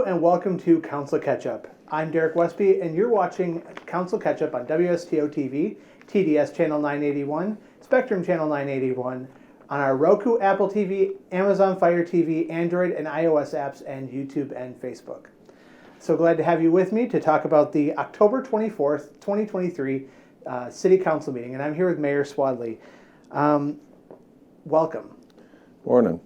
and welcome to Council Catch-Up. I'm Derek Westby, and you're watching Council Catch-Up on WSTO TV, TDS Channel 981, Spectrum Channel 981, on our Roku, Apple TV, Amazon Fire TV, Android and iOS apps, and YouTube and Facebook. So glad to have you with me to talk about the October 24th, 2023 City Council meeting, and I'm here with Mayor Swadley. Welcome. Morning.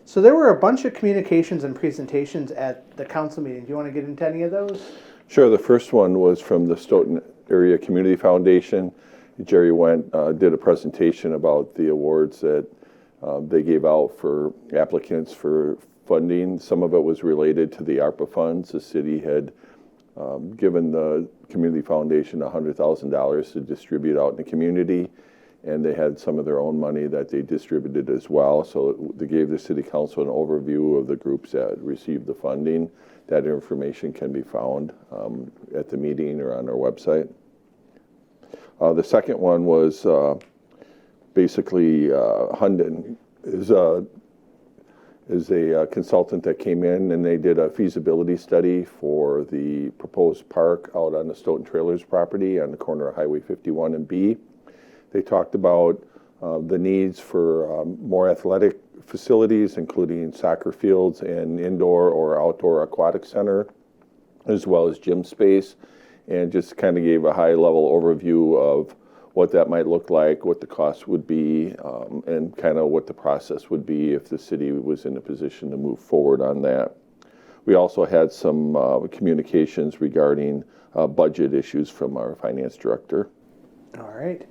So there were a bunch of communications and presentations at the council meeting. Do you want to get into any of those? Sure. The first one was from the Stoughton Area Community Foundation. Jerry did a presentation about the awards that they gave out for applicants for funding. Some of it was related to the ARPA funds. The city had given the Community Foundation $100,000 to distribute out in the community, and they had some of their own money that they distributed as well. So they gave the City Council an overview of the groups that received the funding. That information can be found at the meeting or on our website. The second one was basically Hunden is a consultant that came in, and they did a feasibility study for the proposed park out on the Stoughton Trailers property on the corner of Highway 51 and B. They talked about the needs for more athletic facilities, including soccer fields and indoor or outdoor aquatic center, as well as gym space, and just kind of gave a high-level overview of what that might look like, what the cost would be, and kind of what the process would be if the city was in a position to move forward on that. We also had some communications regarding budget issues from our finance director. All right.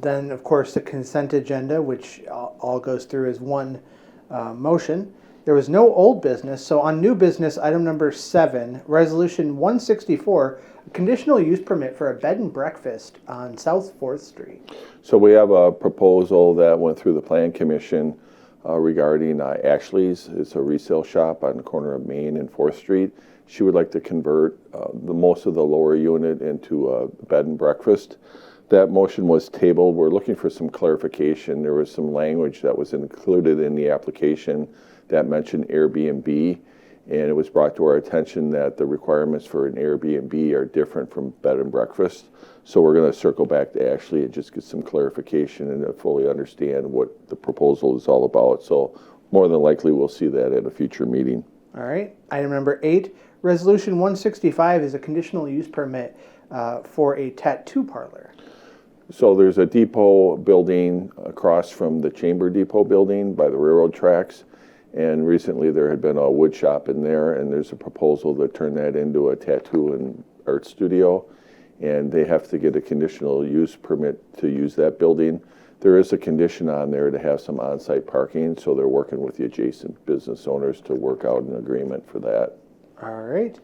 Then, of course, the consent agenda, which all goes through as one motion. There was no old business, so on new business, item number 7, Resolution 164, a conditional use permit for a bed and breakfast on South 4th Street. So we have a proposal that went through the Plan Commission regarding Ashley's. It's a resale shop on the corner of Main and 4th Street. She would like to convert most of the lower unit into a bed and breakfast. That motion was tabled. We're looking for some clarification. There was some language that was included in the application that mentioned Airbnb, and it was brought to our attention that the requirements for an Airbnb are different from bed and breakfast. So we're going to circle back to Ashley and just get some clarification and fully understand what the proposal is all about. So more than likely we'll see that at a future meeting. All right. Item number 8, Resolution 165 is a conditional use permit for a tattoo parlor. So there's a depot building across from the Chamber Depot building by the railroad tracks, and recently there had been a wood shop in there, and there's a proposal to turn that into a tattoo and art studio, and they have to get a conditional use permit to use that building. There is a condition on there to have some on-site parking, so they're working with the adjacent business owners to work out an agreement for that. All right.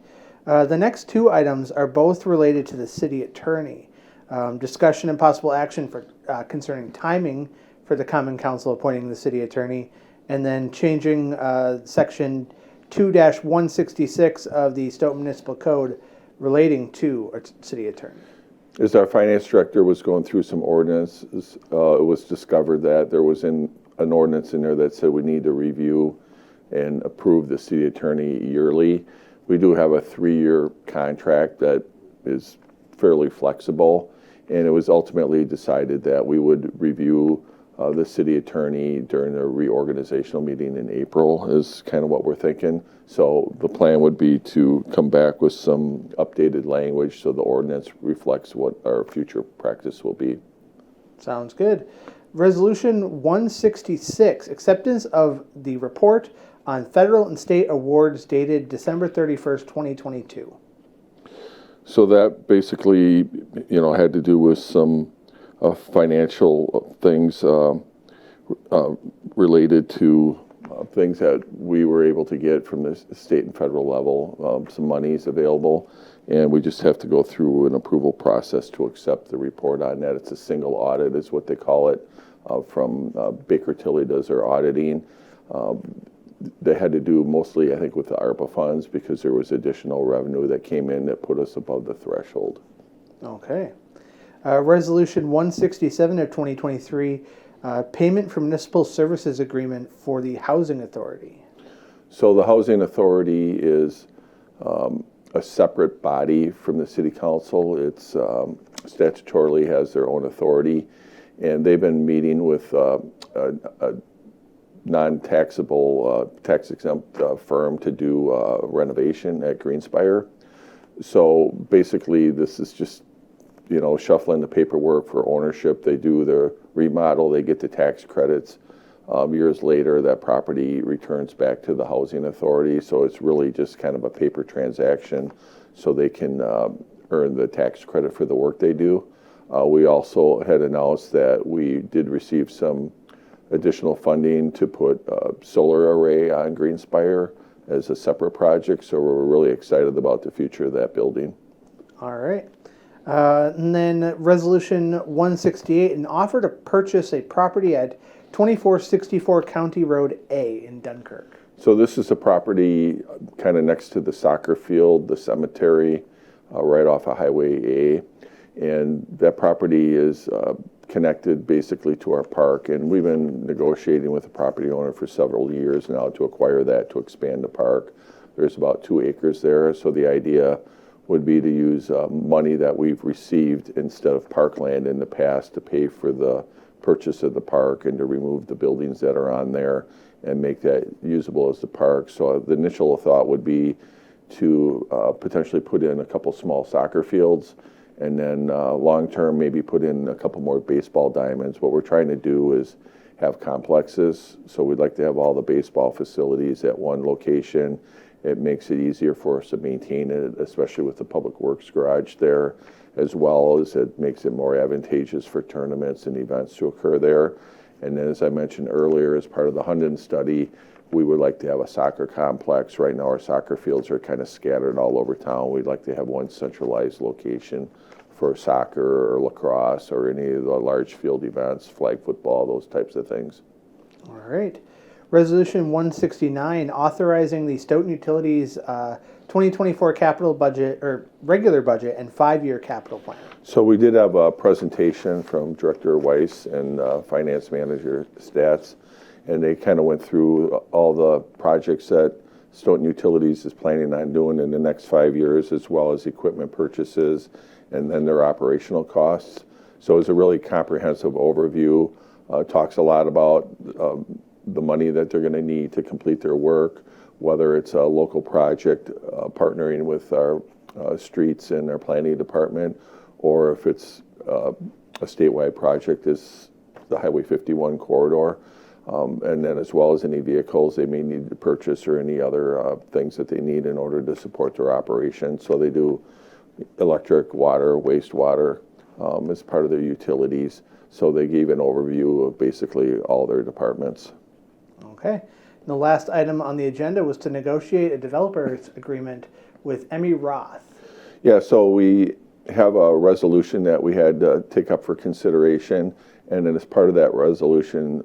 The next 2 items are both related to the city attorney. Discussion and possible action for concerning timing for the Common Council appointing the city attorney, and then changing section 2-166 of the Stoughton Municipal Code relating to a city attorney. As our finance director was going through some ordinances, it was discovered that there was an ordinance in there that said we need to review and approve the city attorney yearly. We do have a 3-year contract that is fairly flexible, and it was ultimately decided that we would review the city attorney during a reorganizational meeting in April is kind of what we're thinking. So the plan would be to come back with some updated language so the ordinance reflects what our future practice will be. Sounds good. Resolution 166, acceptance of the report on federal and state awards dated December 31st, 2022. So that basically, had to do with some financial things related to things that we were able to get from the state and federal level. Some money is available, and we just have to go through an approval process to accept the report on that. It's a single audit is what they call it, from Baker Tilly does their auditing. They had to do mostly, I think, with the ARPA funds because there was additional revenue that came in that put us above the threshold. Okay. Resolution 167 of 2023, payment for municipal services agreement for the housing authority. So the Housing Authority is a separate body from the City Council. It's statutorily has their own authority, and they've been meeting with a non-taxable, tax-exempt firm to do renovation at Greenspire. So basically, this is just, shuffling the paperwork for ownership. They do the remodel, they get the tax credits. Years later, that property returns back to the Housing Authority, so it's really just kind of a paper transaction so they can earn the tax credit for the work they do. We also had announced that we did receive some additional funding to put a solar array on Greenspire as a separate project, so we're really excited about the future of that building. All right. And then Resolution 168, an offer to purchase a property at 2464 County Road A in Dunkirk. So this is a property kind of next to the soccer field, the cemetery, right off of Highway A. And that property is connected basically to our park. And we've been negotiating with the property owner for several years now to acquire that, to expand the park. There's about 2 acres there. So the idea would be to use money that we've received instead of parkland in the past to pay for the purchase of the park and to remove the buildings that are on there and make that usable as the park. So the initial thought would be to potentially put in a couple small soccer fields, and then long-term maybe put in a couple more baseball diamonds. What we're trying to do is have complexes, so we'd like to have all the baseball facilities at one location. It makes it easier for us to maintain it, especially with the Public Works garage there, as well as it makes it more advantageous for tournaments and events to occur there. And then, as I mentioned earlier, as part of the Hunden study, we would like to have a soccer complex. Right now our soccer fields are kind of scattered all over town. We'd like to have one centralized location for soccer or lacrosse or any of the large field events, flag football, those types of things. All right. Resolution 169, authorizing the Stoughton Utilities 2024 capital budget, or regular budget, and 5-year capital plan. So we did have a presentation from Director Weiss and Finance Manager Stats, and they kind of went through all the projects that Stoughton Utilities is planning on doing in the next 5 years, as well as equipment purchases and then their operational costs. So it's a really comprehensive overview. Talks a lot about the money that they're going to need to complete their work, whether it's a local project partnering with our streets and our planning department, or if it's a statewide project, is the Highway 51 corridor. And then as well as any vehicles they may need to purchase or any other things that they need in order to support their operation. So they do electric, water, wastewater as part of their utilities. So they gave an overview of basically all their departments. Okay. And the last item on the agenda was to negotiate a developer's agreement with Emmy Roth. Yeah, so we have a resolution that we had to take up for consideration. And then as part of that resolution,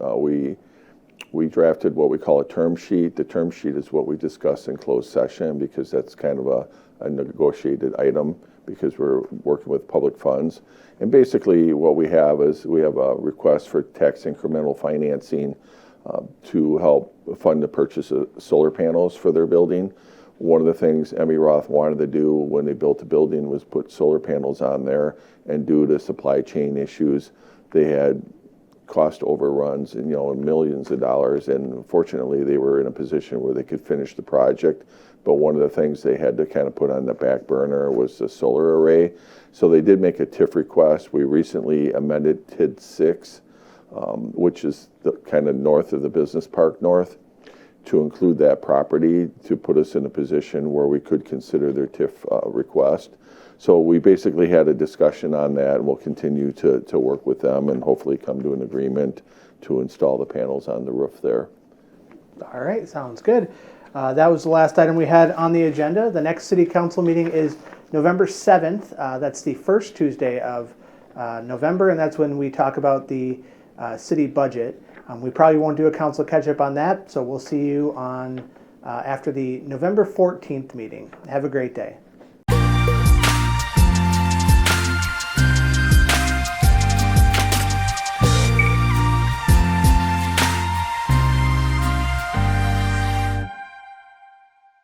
we drafted what we call a term sheet. The term sheet is what we discussed in closed session because that's kind of a negotiated item because we're working with public funds. And basically what we have is we have a request for tax incremental financing to help fund the purchase of solar panels for their building. One of the things Emmy Roth wanted to do when they built the building was put solar panels on there, and due to supply chain issues, they had cost overruns and millions of dollars, and fortunately they were in a position where they could finish the project. But one of the things they had to kind of put on the back burner was the solar array. So they did make a TIF request. We recently amended TID 6, which is the kind of north of the business park north, to include that property to put us in a position where we could consider their TIF request. So we basically had a discussion on that, and we'll continue to work with them and hopefully come to an agreement to install the panels on the roof there. All right, sounds good. That was the last item we had on the agenda. The next city council meeting is November 7th. That's the first Tuesday of November, and that's when we talk about the city budget. We probably won't do a council catch-up on that, so we'll see you on after the November 14th meeting. Have a great day.